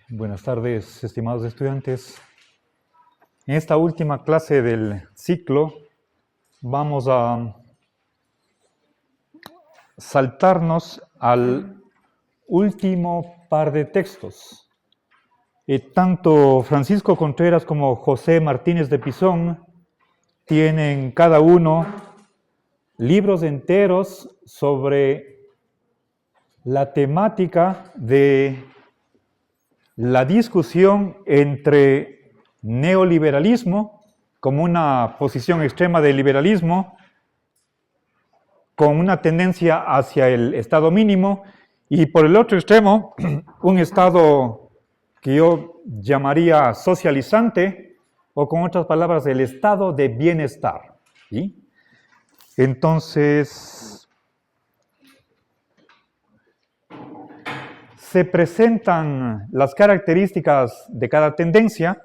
Buenas tardes, estimados estudiantes. En esta última clase del ciclo vamos a saltarnos al último par de textos. Tanto Francisco Contreras como José Martínez de Pisón tienen cada uno libros enteros sobre la temática de la discusión entre neoliberalismo, como una posición extrema del liberalismo, con una tendencia hacia el Estado mínimo, y por el otro extremo, un Estado que yo llamaría socializante, o con otras palabras, el Estado de bienestar. ¿Sí? Entonces, se presentan las características de cada tendencia.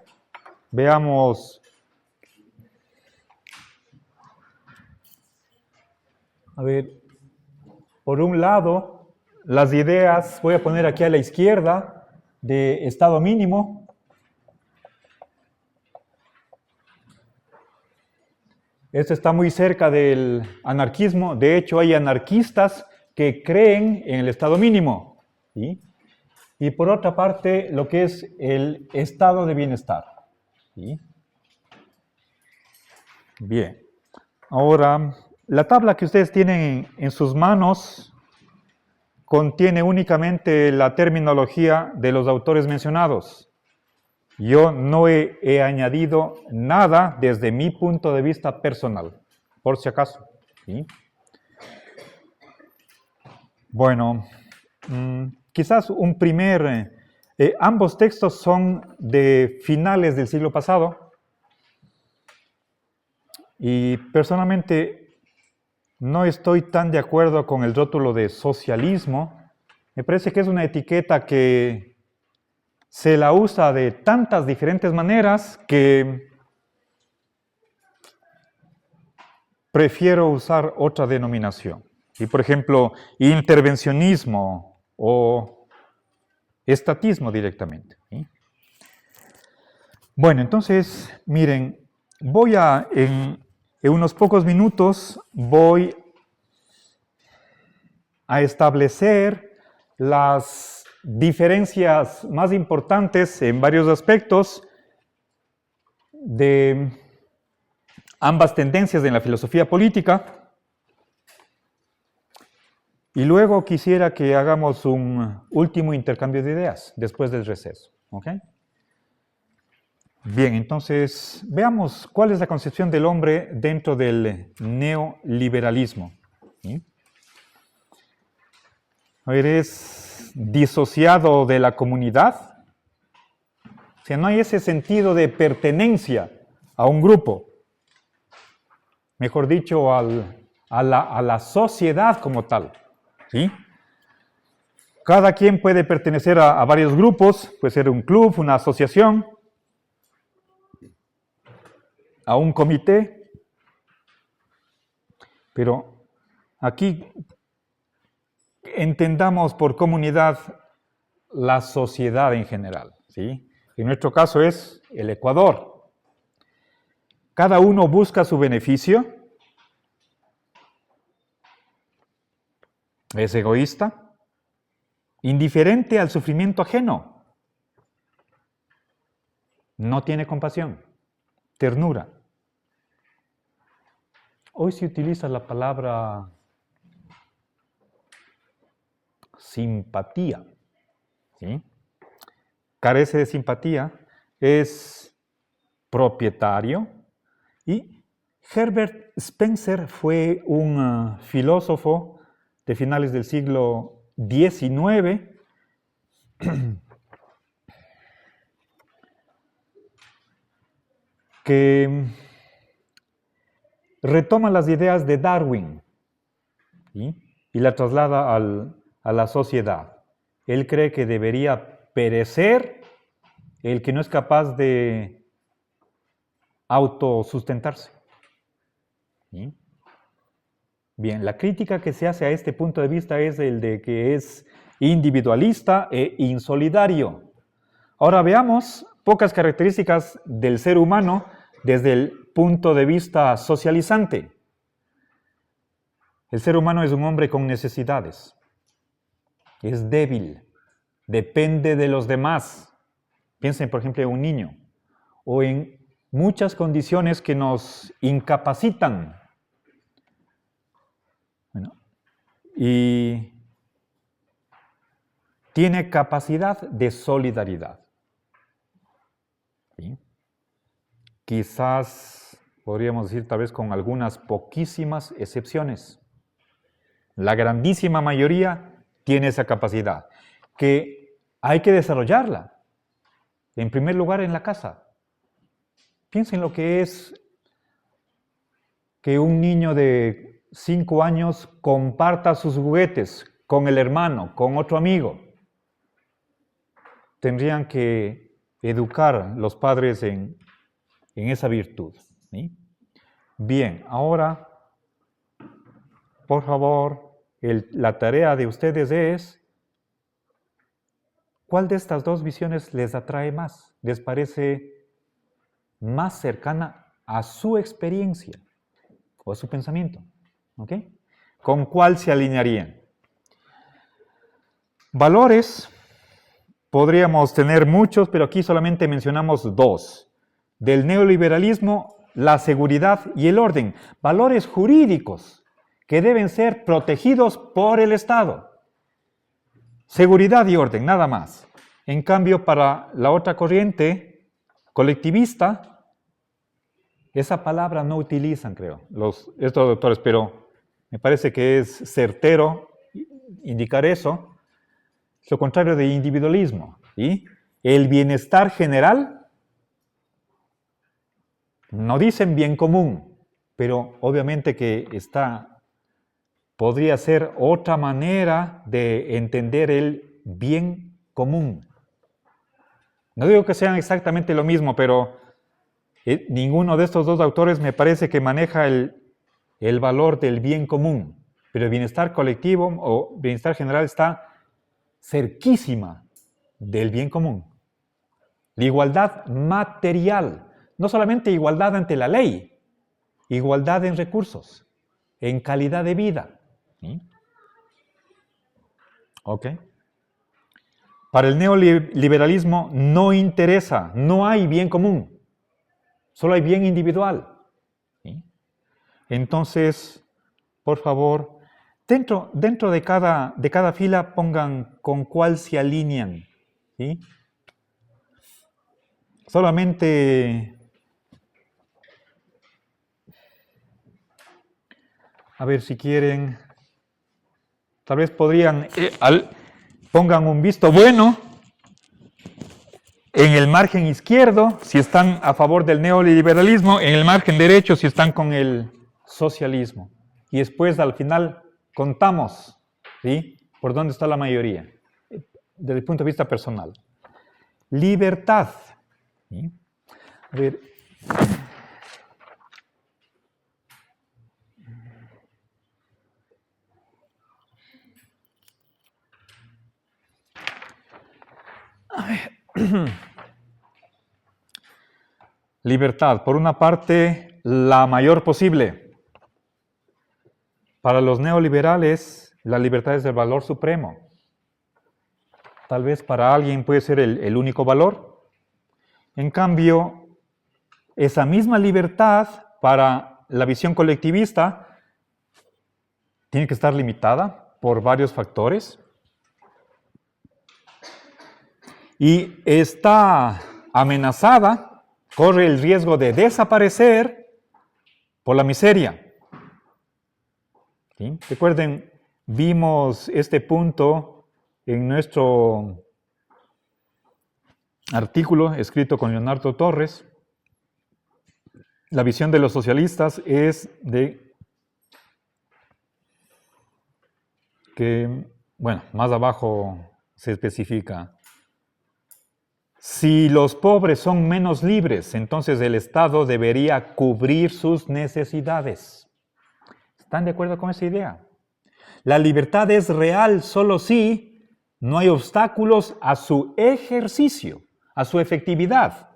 Veamos. A ver, por un lado, las ideas, voy a poner aquí a la izquierda, de Estado mínimo. Esto está muy cerca del anarquismo. De hecho, hay anarquistas que creen en el Estado mínimo. ¿Sí? Y por otra parte, lo que es el estado de bienestar. ¿Sí? Bien. Ahora, la tabla que ustedes tienen en sus manos contiene únicamente la terminología de los autores mencionados. Yo no he añadido nada desde mi punto de vista personal, por si acaso. ¿Sí? Bueno, quizás un primer... ambos textos son de finales del siglo pasado y personalmente no estoy tan de acuerdo con el rótulo de socialismo. Me parece que es una etiqueta que se la usa de tantas diferentes maneras que prefiero usar otra denominación. Y por ejemplo, intervencionismo o estatismo directamente. ¿Sí? Bueno, entonces, miren, en unos pocos minutos voy a establecer las diferencias más importantes en varios aspectos de ambas tendencias en la filosofía política. Y luego quisiera que hagamos un último intercambio de ideas después del receso. ¿Ok? Bien, entonces veamos cuál es la concepción del hombre dentro del neoliberalismo. ¿Sí? A ver, es disociado de la comunidad. O sea, no hay ese sentido de pertenencia a un grupo. Mejor dicho, a la sociedad como tal. ¿Sí? Cada quien puede pertenecer a varios grupos, puede ser un club, una asociación, a un comité, pero aquí entendamos por comunidad la sociedad en general. ¿Sí? En nuestro caso es el Ecuador. Cada uno busca su beneficio, es egoísta, indiferente al sufrimiento ajeno, no tiene compasión, ternura. Hoy se utiliza la palabra simpatía. ¿Sí? Carece de simpatía, es propietario. Y Herbert Spencer fue un filósofo de finales del siglo XIX que retoma las ideas de Darwin, ¿sí? Y la traslada a la sociedad. Él cree que debería perecer el que no es capaz de autosustentarse. ¿Sí? Bien, la crítica que se hace a este punto de vista es el de que es individualista e insolidario. Ahora veamos pocas características del ser humano desde el punto de vista socializante. El ser humano es un hombre con necesidades. Es débil. Depende de los demás. Piensen, por ejemplo, en un niño o en muchas condiciones que nos incapacitan. Bueno, y tiene capacidad de solidaridad. ¿Sí? Quizás podríamos decir tal vez con algunas poquísimas excepciones. La grandísima mayoría tiene esa capacidad, que hay que desarrollarla. En primer lugar, en la casa. Piensen lo que es que un niño de 5 años comparta sus juguetes con el hermano, con otro amigo. Tendrían que educar los padres en esa virtud. ¿Sí? Bien, ahora, por favor, la tarea de ustedes es, ¿cuál de estas dos visiones les atrae más? ¿Les parece más cercana a su experiencia o a su pensamiento? ¿Ok? ¿Con cuál se alinearían? Valores, podríamos tener muchos, pero aquí solamente mencionamos 2. Del neoliberalismo, la seguridad y el orden. Valores jurídicos que deben ser protegidos por el Estado. Seguridad y orden, nada más. En cambio, para la otra corriente colectivista, esa palabra no utilizan, creo, estos doctores, pero me parece que es certero indicar eso. Lo contrario de individualismo. ¿Sí? El bienestar general, no dicen bien común, pero obviamente que podría ser otra manera de entender el bien común. No digo que sean exactamente lo mismo, pero ninguno de estos dos autores me parece que maneja el valor del bien común. Pero el bienestar colectivo o bienestar general está cerquísima del bien común. La igualdad material, no solamente igualdad ante la ley, igualdad en recursos, en calidad de vida. ¿Sí? Ok. Para el neoliberalismo no interesa, no hay bien común, solo hay bien individual. ¿Sí? Entonces, por favor, dentro de cada fila pongan con cuál se alinean. ¿Sí? Solamente, a ver si quieren, tal vez podrían, pongan un visto bueno en el margen izquierdo si están a favor del neoliberalismo, en el margen derecho si están con el socialismo. Y después al final contamos, ¿sí?, por dónde está la mayoría, desde el punto de vista personal. Libertad. ¿Sí? A ver. Libertad, por una parte, la mayor posible. Para los neoliberales, la libertad es el valor supremo. Tal vez para alguien puede ser el único valor. En cambio, esa misma libertad para la visión colectivista tiene que estar limitada por varios factores. Y está amenazada, corre el riesgo de desaparecer por la miseria. ¿Sí? Recuerden, vimos este punto en nuestro artículo escrito con Leonardo Torres. La visión de los socialistas es de que, bueno, más abajo se especifica, si los pobres son menos libres, entonces el Estado debería cubrir sus necesidades. ¿Están de acuerdo con esa idea? La libertad es real solo si no hay obstáculos a su ejercicio. a su efectividad.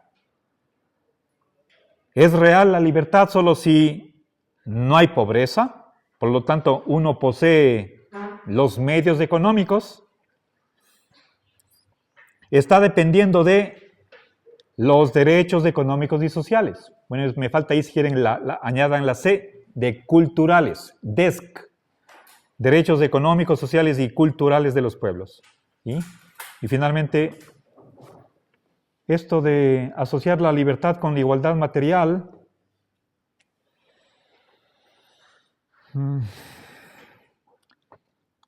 Es real la libertad solo si no hay pobreza, por lo tanto uno posee los medios económicos, está dependiendo de los derechos económicos y sociales. Bueno, me falta ahí, si quieren, añadan la C de culturales, DESC, derechos económicos, sociales y culturales de los pueblos. Y finalmente, esto de asociar la libertad con la igualdad material,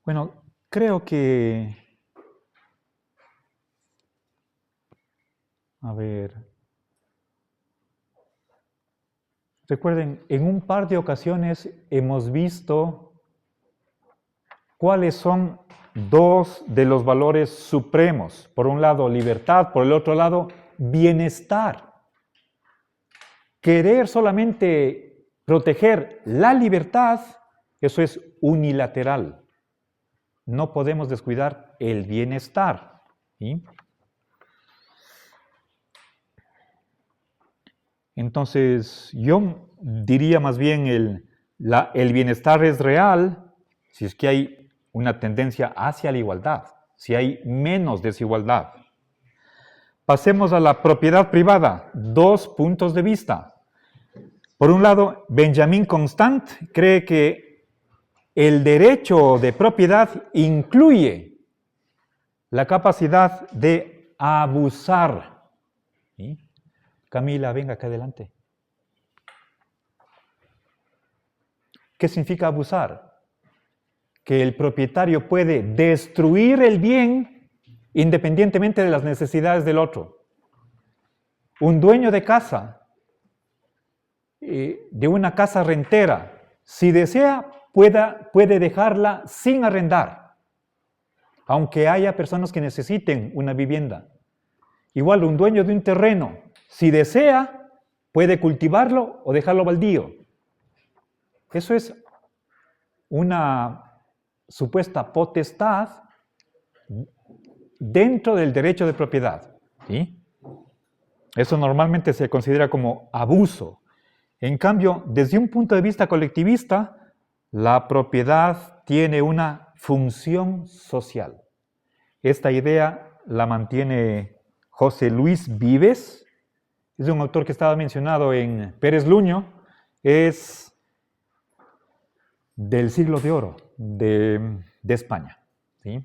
bueno, creo que, a ver, recuerden, en un par de ocasiones hemos visto cuáles son dos de los valores supremos. Por un lado, libertad, por el otro lado, bienestar. Querer solamente proteger la libertad, eso es unilateral. No podemos descuidar el bienestar. ¿Sí? Entonces, yo diría más bien el bienestar es real si es que hay una tendencia hacia la igualdad, si hay menos desigualdad. Pasemos a la propiedad privada. Dos puntos de vista. Por un lado, Benjamin Constant cree que el derecho de propiedad incluye la capacidad de abusar. ¿Sí? Camila, venga acá adelante. ¿Qué significa abusar? Que el propietario puede destruir el bien independientemente de las necesidades del otro. Un dueño de casa, de una casa rentera, si desea, puede dejarla sin arrendar, aunque haya personas que necesiten una vivienda. Igual, un dueño de un terreno, si desea, puede cultivarlo o dejarlo baldío. Eso es una supuesta potestad dentro del derecho de propiedad. ¿Sí? Eso normalmente se considera como abuso. En cambio, desde un punto de vista colectivista, la propiedad tiene una función social. Esta idea la mantiene José Luis Vives, es un autor que estaba mencionado en Pérez Luño, es del siglo de oro de España. ¿Sí?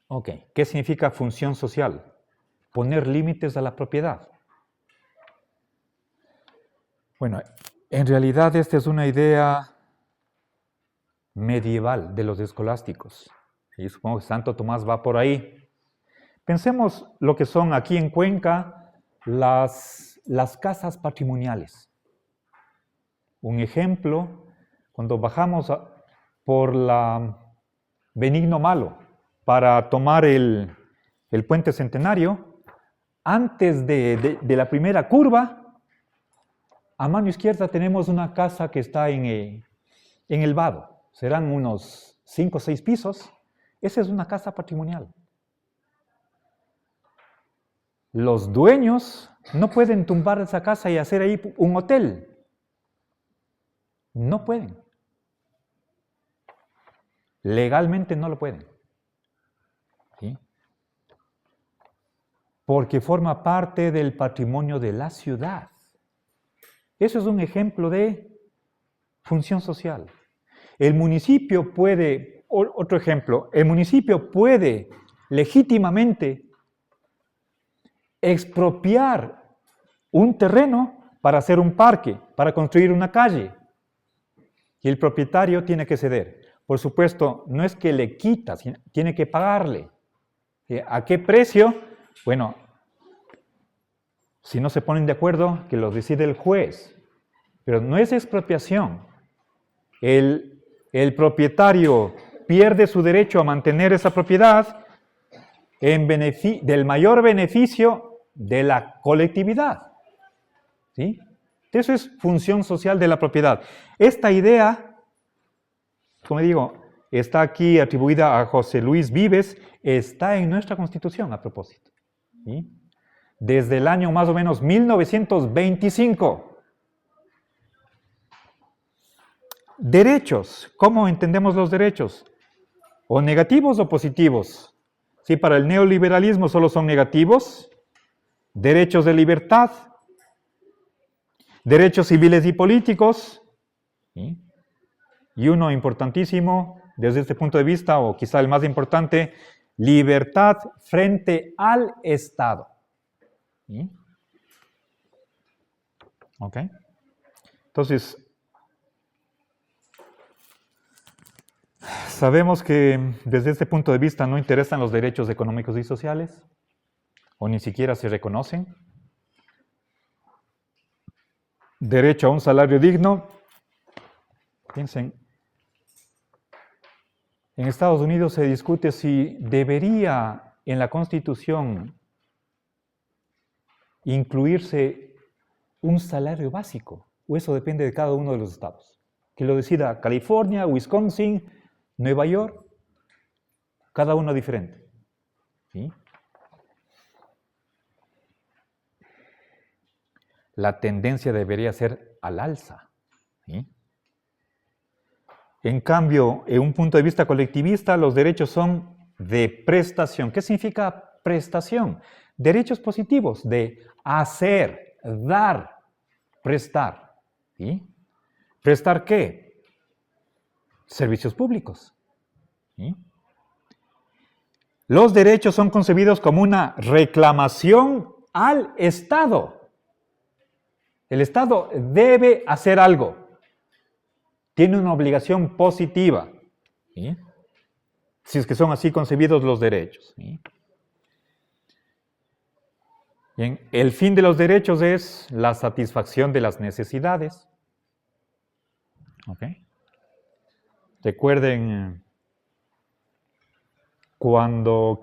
Ok, ¿qué significa función social? Poner límites a la propiedad. Bueno, en realidad esta es una idea medieval de los escolásticos. Y supongo que Santo Tomás va por ahí. Pensemos lo que son aquí en Cuenca las casas patrimoniales. Un ejemplo, cuando bajamos por la Benigno Malo para tomar el Puente Centenario, antes de la primera curva, a mano izquierda tenemos una casa que está en el vado. Serán unos 5 o 6 pisos. Esa es una casa patrimonial. Los dueños no pueden tumbar esa casa y hacer ahí un hotel. No pueden. Legalmente no lo pueden. ¿Sí? Porque forma parte del patrimonio de la ciudad. Eso es un ejemplo de función social. El municipio puede, otro ejemplo, el municipio puede legítimamente expropiar un terreno para hacer un parque, para construir una calle. Y el propietario tiene que ceder. Por supuesto, no es que le quita, tiene que pagarle. ¿A qué precio? Bueno, si no se ponen de acuerdo, que lo decide el juez. Pero no es expropiación. El propietario pierde su derecho a mantener esa propiedad del mayor beneficio de la colectividad. ¿Sí? Eso es función social de la propiedad. Esta idea, como digo, está aquí atribuida a José Luis Vives, está en nuestra Constitución a propósito. ¿sí? Desde el año más o menos 1925. Derechos. ¿Cómo entendemos los derechos? ¿O negativos o positivos? Sí, para el neoliberalismo solo son negativos. Derechos de libertad. Derechos civiles y políticos. ¿Sí? Y uno importantísimo desde este punto de vista, o quizá el más importante, libertad frente al Estado. ¿Sí? ¿Ok? Entonces, sabemos que desde este punto de vista no interesan los derechos económicos y sociales, o ni siquiera se reconocen. Derecho a un salario digno. Piensen, en Estados Unidos se discute si debería en la Constitución incluirse un salario básico, o eso depende de cada uno de los estados. Que lo decida California, Wisconsin, Nueva York, cada uno diferente. ¿Sí? La tendencia debería ser al alza. ¿Sí? En cambio, en un punto de vista colectivista, los derechos son de prestación. ¿Qué significa prestación? Derechos positivos de hacer, dar, prestar. ¿Sí? ¿Prestar qué? Servicios públicos. ¿Sí? Los derechos son concebidos como una reclamación al Estado. El Estado debe hacer algo. Tiene una obligación positiva. ¿Sí? Si es que son así concebidos los derechos. ¿Sí? Bien, el fin de los derechos es la satisfacción de las necesidades. ¿Ok? Recuerden, cuando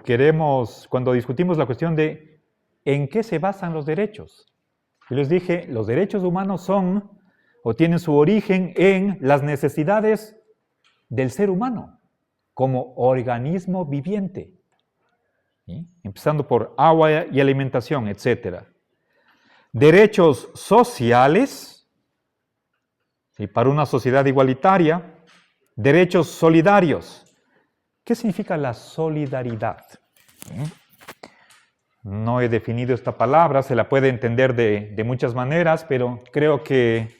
discutimos la cuestión de en qué se basan los derechos. Yo les dije, los derechos humanos son o tienen su origen en las necesidades del ser humano como organismo viviente. ¿Sí? Empezando por agua y alimentación, etc. Derechos sociales, ¿sí? Para una sociedad igualitaria. Derechos solidarios. ¿Qué significa la solidaridad? ¿Sí? No he definido esta palabra, se la puede entender de muchas maneras, pero creo que,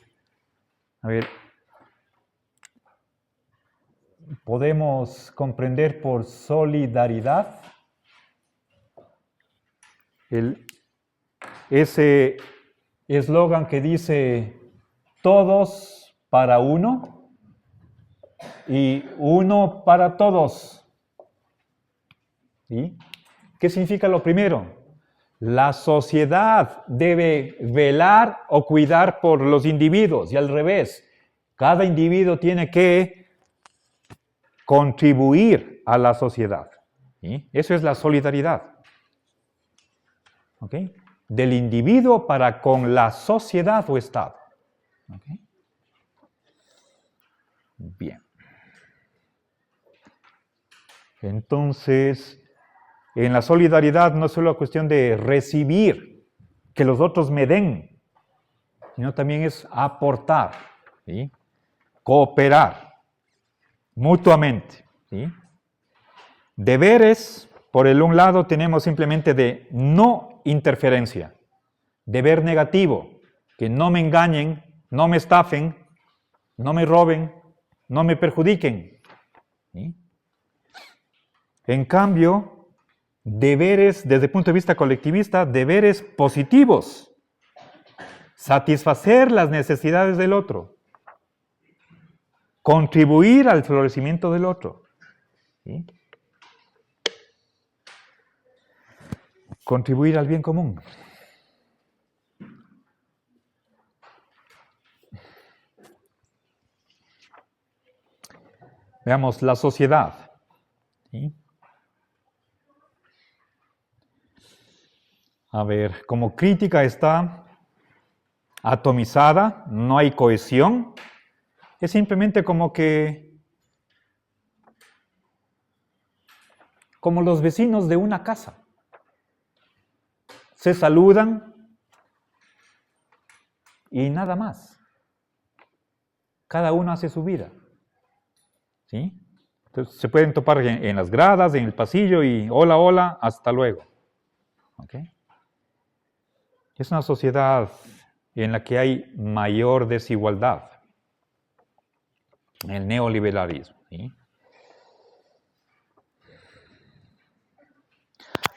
podemos comprender por solidaridad ese eslogan que dice todos para uno y uno para todos. ¿Sí? ¿Qué significa lo primero? La sociedad debe velar o cuidar por los individuos y al revés. Cada individuo tiene que contribuir a la sociedad. ¿Sí? Eso es la solidaridad. ¿Ok? Del individuo para con la sociedad o Estado. ¿Ok? Bien. Entonces, en la solidaridad no es solo cuestión de recibir, que los otros me den, sino también es aportar, ¿sí? Cooperar mutuamente. ¿Sí? Deberes, por el un lado, tenemos simplemente de no interferencia. Deber negativo, que no me engañen, no me estafen, no me roben, no me perjudiquen. ¿Sí? En cambio, deberes, desde el punto de vista colectivista, deberes positivos. Satisfacer las necesidades del otro. Contribuir al florecimiento del otro. ¿Sí? Contribuir al bien común. Veamos la sociedad. ¿Sí? A ver, como crítica está atomizada, no hay cohesión. Es simplemente como los vecinos de una casa. se saludan y nada más. Cada uno hace su vida. ¿Sí? Entonces, se pueden topar en las gradas, en el pasillo y hola, hola, hasta luego. ¿Okay? Es una sociedad en la que hay mayor desigualdad. El neoliberalismo. ¿Sí?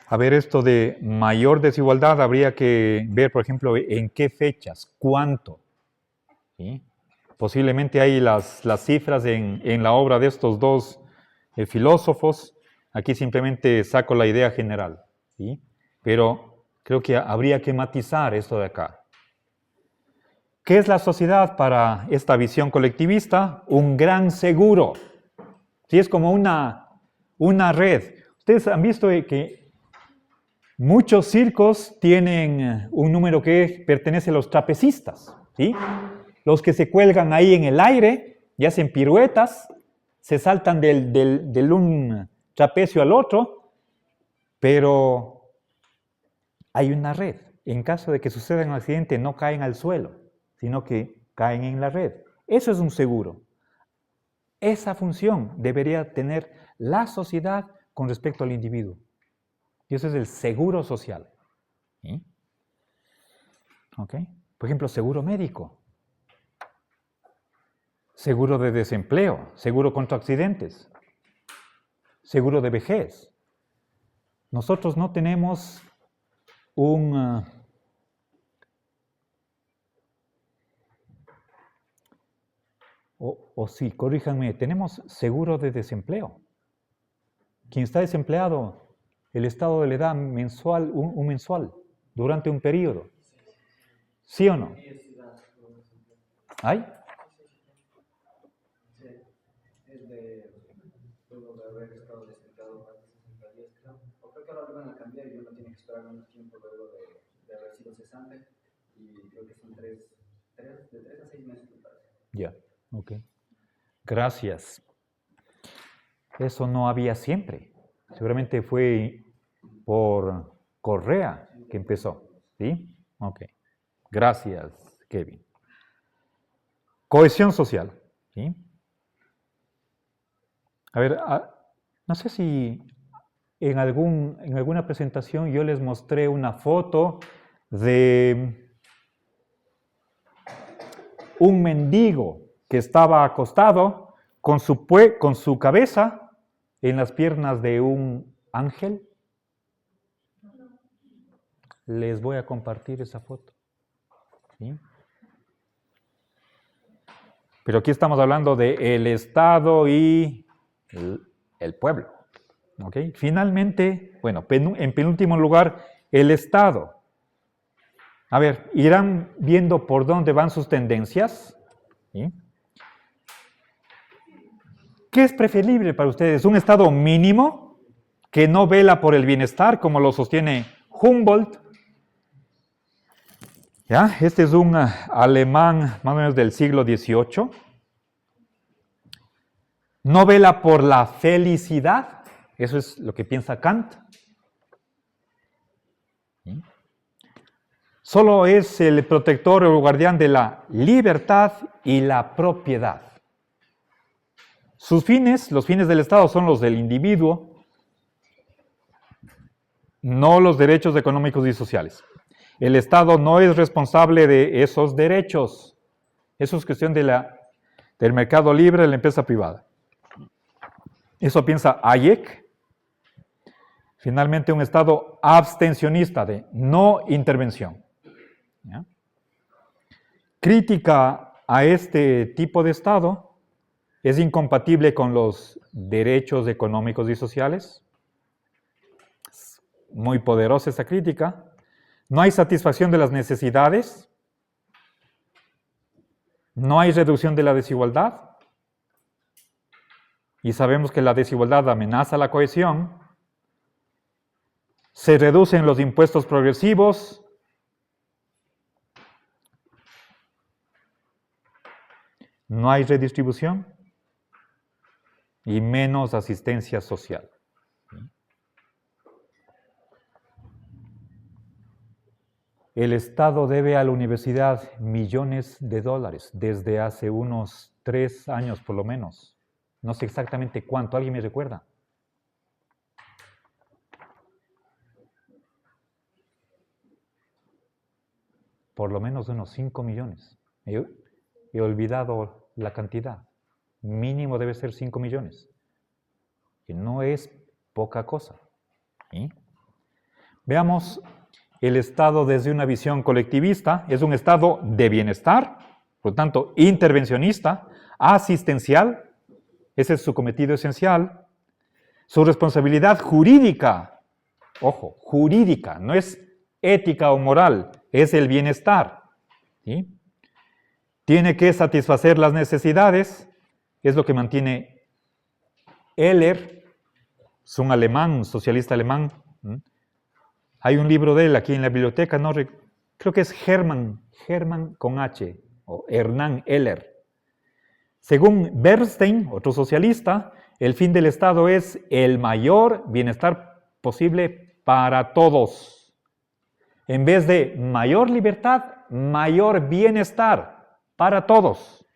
A ver, esto de mayor desigualdad habría que ver, por ejemplo, en qué fechas, cuánto. ¿Sí? Posiblemente hay las cifras en la obra de estos dos filósofos. Aquí simplemente saco la idea general. ¿Sí? Pero creo que habría que matizar esto de acá. ¿Qué es la sociedad para esta visión colectivista? Un gran seguro. ¿Sí? Es como una red. Ustedes han visto que muchos circos tienen un número que pertenece a los trapecistas. ¿Sí? Los que se cuelgan ahí en el aire y hacen piruetas, se saltan del un trapecio al otro, pero hay una red. En caso de que suceda un accidente, no caen al suelo, sino que caen en la red. Eso es un seguro. Esa función debería tener la sociedad con respecto al individuo. Y eso es el seguro social. ¿Sí? ¿Okay? Por ejemplo, seguro médico. Seguro de desempleo, seguro contra accidentes, seguro de vejez. Nosotros no tenemos o sí, corríjanme, tenemos seguro de desempleo. Quien está desempleado, el Estado le da mensual, un mensual, durante un periodo. ¿Sí o no? ¿Hay? Van a cambiar y uno tiene que esperar menos tiempo luego de haber sido cesante y creo que son de 3 a 6 meses me parece. Ya, ok. Gracias. Eso no había siempre. Seguramente fue por Correa que empezó. ¿Sí? Ok. Gracias, Kevin. Cohesión social. ¿Sí? A ver, no sé si en alguna presentación yo les mostré una foto de un mendigo que estaba acostado con su cabeza en las piernas de un ángel. Les voy a compartir esa foto. ¿Sí? Pero aquí estamos hablando del Estado y el pueblo. ¿Okay? Finalmente, bueno, en penúltimo lugar, el Estado. A ver, irán viendo por dónde van sus tendencias. ¿Sí? ¿Qué es preferible para ustedes? ¿Un Estado mínimo que no vela por el bienestar, como lo sostiene Humboldt? ¿Ya? Este es un alemán más o menos del siglo XVIII. No vela por la felicidad. Eso es lo que piensa Kant. ¿Sí? Solo es el protector o guardián de la libertad y la propiedad. Sus fines, los fines del Estado, son los del individuo, no los derechos económicos y sociales. El Estado no es responsable de esos derechos. Eso es cuestión del mercado libre de la empresa privada. Eso piensa Hayek. Finalmente, un Estado abstencionista de no intervención. ¿Ya? Crítica a este tipo de Estado es incompatible con los derechos económicos y sociales. Es muy poderosa esa crítica. No hay satisfacción de las necesidades. No hay reducción de la desigualdad. Y sabemos que la desigualdad amenaza la cohesión. Se reducen los impuestos progresivos. No hay redistribución y menos asistencia social. El Estado debe a la universidad millones de dólares desde hace unos 3 años por lo menos. No sé exactamente cuánto, ¿alguien me recuerda? Por lo menos unos 5 millones. He olvidado la cantidad. Mínimo debe ser 5 millones. Que no es poca cosa. ¿Sí? Veamos el Estado desde una visión colectivista. Es un Estado de bienestar, por lo tanto, intervencionista, asistencial. Ese es su cometido esencial. Su responsabilidad jurídica, ojo, jurídica, no es ética o moral, es el bienestar. ¿Sí? Tiene que satisfacer las necesidades, es lo que mantiene Eller, es un alemán, un socialista alemán. Hay un libro de él aquí en la biblioteca, no, creo que es Hermann con H, o Hernán Eller. Según Bernstein, otro socialista, el fin del Estado es el mayor bienestar posible para todos. En vez de mayor libertad, mayor bienestar para todos.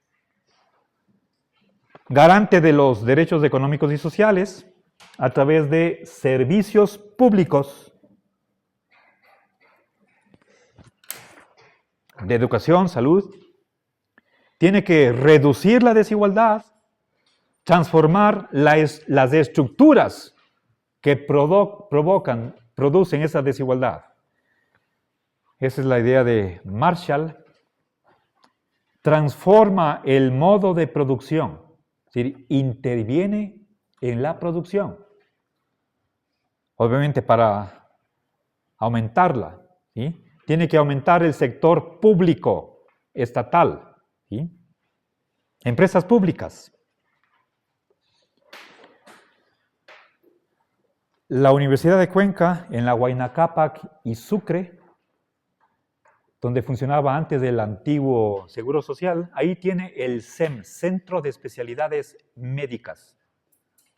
Garante de los derechos económicos y sociales a través de servicios públicos de educación, salud. Tiene que reducir la desigualdad, transformar las estructuras que producen esa desigualdad. Esa es la idea de Marshall. Transforma el modo de producción, es decir, interviene en la producción. Obviamente para aumentarla, ¿sí? Tiene que aumentar el sector público, estatal, ¿sí? Empresas públicas. La Universidad de Cuenca, en la Huayna Cápac y Sucre, donde funcionaba antes del antiguo Seguro Social, ahí tiene el CEM, Centro de Especialidades Médicas.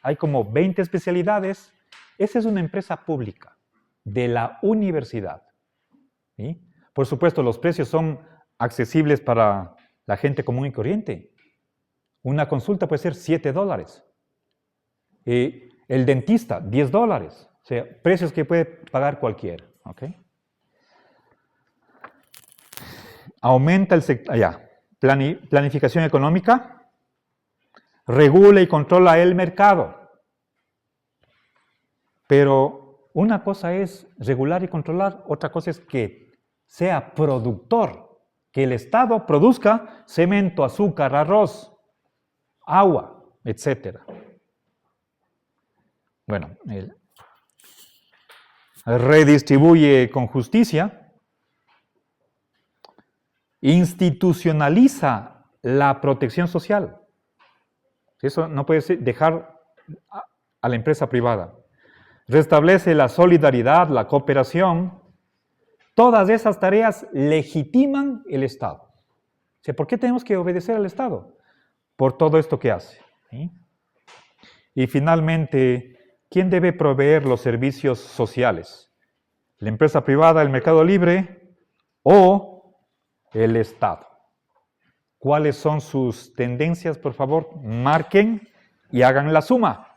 Hay como 20 especialidades. Esa es una empresa pública de la universidad. ¿Sí? Por supuesto, los precios son accesibles para la gente común y corriente. Una consulta puede ser $7. El dentista, $10. O sea, precios que puede pagar cualquiera. ¿Okay? Aumenta el sector, planificación económica, regula y controla el mercado. Pero una cosa es regular y controlar, otra cosa es que sea productor, que el Estado produzca cemento, azúcar, arroz, agua, etc. Bueno, redistribuye con justicia. Institucionaliza la protección social. Eso no puede dejar a la empresa privada. Restablece la solidaridad, la cooperación. Todas esas tareas legitiman el Estado. O sea, ¿por qué tenemos que obedecer al Estado? Por todo esto que hace. ¿Sí? Y finalmente, ¿quién debe proveer los servicios sociales? ¿La empresa privada, el mercado libre o el Estado? ¿Cuáles son sus tendencias? Por favor, marquen y hagan la suma.